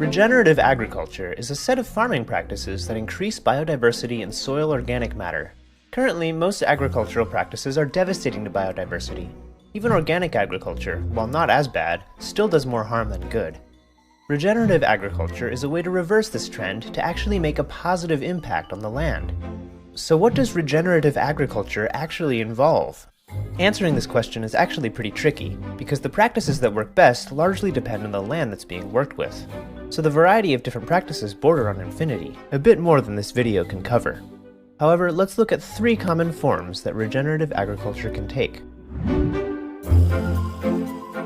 Regenerative agriculture is a set of farming practices that increase biodiversity in soil organic matter. Currently, most agricultural practices are devastating to biodiversity. Even organic agriculture, while not as bad, still does more harm than good. Regenerative agriculture is a way to reverse this trend to actually make a positive impact on the land. So what does regenerative agriculture actually involve? Answering this question is actually pretty tricky, because the practices that work best largely depend on the land that's being worked with. So the variety of different practices border on infinity, a bit more than this video can cover. However, let's look at 3 common forms that regenerative agriculture can take.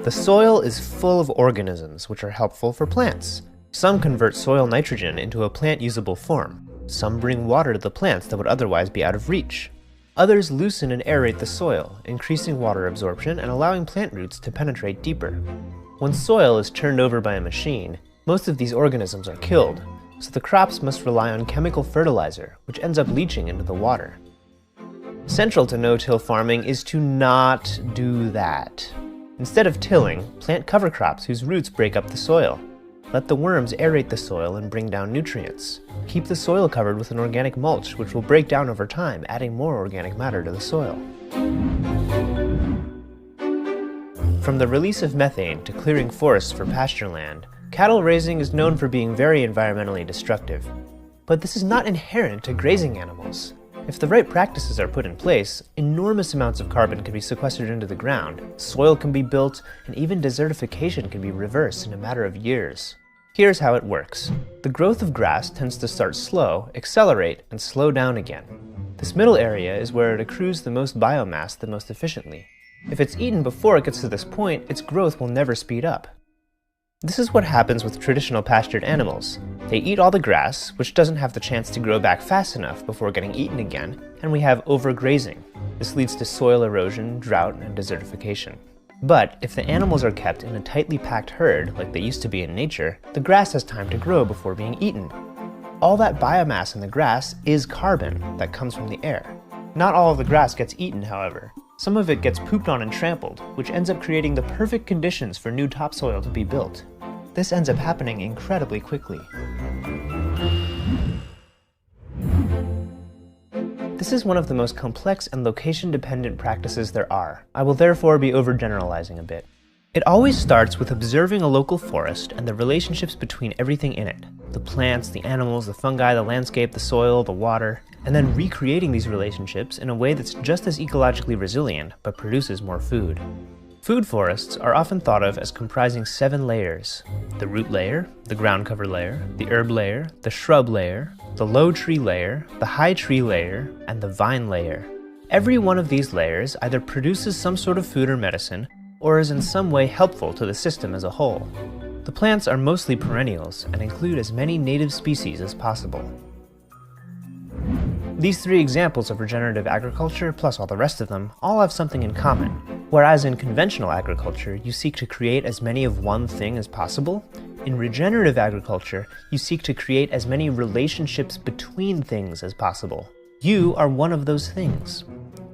The soil is full of organisms which are helpful for plants. Some convert soil nitrogen into a plant-usable form. Some bring water to the plants that would otherwise be out of reach. Others loosen and aerate the soil, increasing water absorption and allowing plant roots to penetrate deeper. When soil is turned over by a machine, most of these organisms are killed, so the crops must rely on chemical fertilizer, which ends up leaching into the water. Central to no-till farming is to not do that. Instead of tilling, plant cover crops whose roots break up the soil. Let the worms aerate the soil and bring down nutrients. Keep the soil covered with an organic mulch, which will break down over time, adding more organic matter to the soil. From the release of methane to clearing forests for pasture land, cattle raising is known for being very environmentally destructive. But this is not inherent to grazing animals. If the right practices are put in place, enormous amounts of carbon can be sequestered into the ground, soil can be built, and even desertification can be reversed in a matter of years. Here's how it works. The growth of grass tends to start slow, accelerate, and slow down again. This middle area is where it accrues the most biomass the most efficiently. If it's eaten before it gets to this point, its growth will never speed up. This is what happens with traditional pastured animals. They eat all the grass, which doesn't have the chance to grow back fast enough before getting eaten again, and we have overgrazing. This leads to soil erosion, drought, and desertification. But if the animals are kept in a tightly packed herd, like they used to be in nature, the grass has time to grow before being eaten. All that biomass in the grass is carbon that comes from the air. Not all of the grass gets eaten, however. Some of it gets pooped on and trampled, which ends up creating the perfect conditions for new topsoil to be built. This ends up happening incredibly quickly. This is one of the most complex and location-dependent practices there are. I will therefore be overgeneralizing a bit. It always starts with observing a local forest and the relationships between everything in it. The plants, the animals, the fungi, the landscape, the soil, the water, and then recreating these relationships in a way that's just as ecologically resilient, but produces more food. Food forests are often thought of as comprising 7 layers: the root layer, the ground cover layer, the herb layer, the shrub layer, the low tree layer, the high tree layer, and the vine layer. Every one of these layers either produces some sort of food or medicine, or is in some way helpful to the system as a whole. The plants are mostly perennials and include as many native species as possible. These 3 examples of regenerative agriculture, plus all the rest of them, all have something in common. Whereas in conventional agriculture, you seek to create as many of one thing as possible, in regenerative agriculture, you seek to create as many relationships between things as possible. You are one of those things.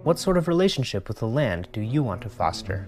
What sort of relationship with the land do you want to foster?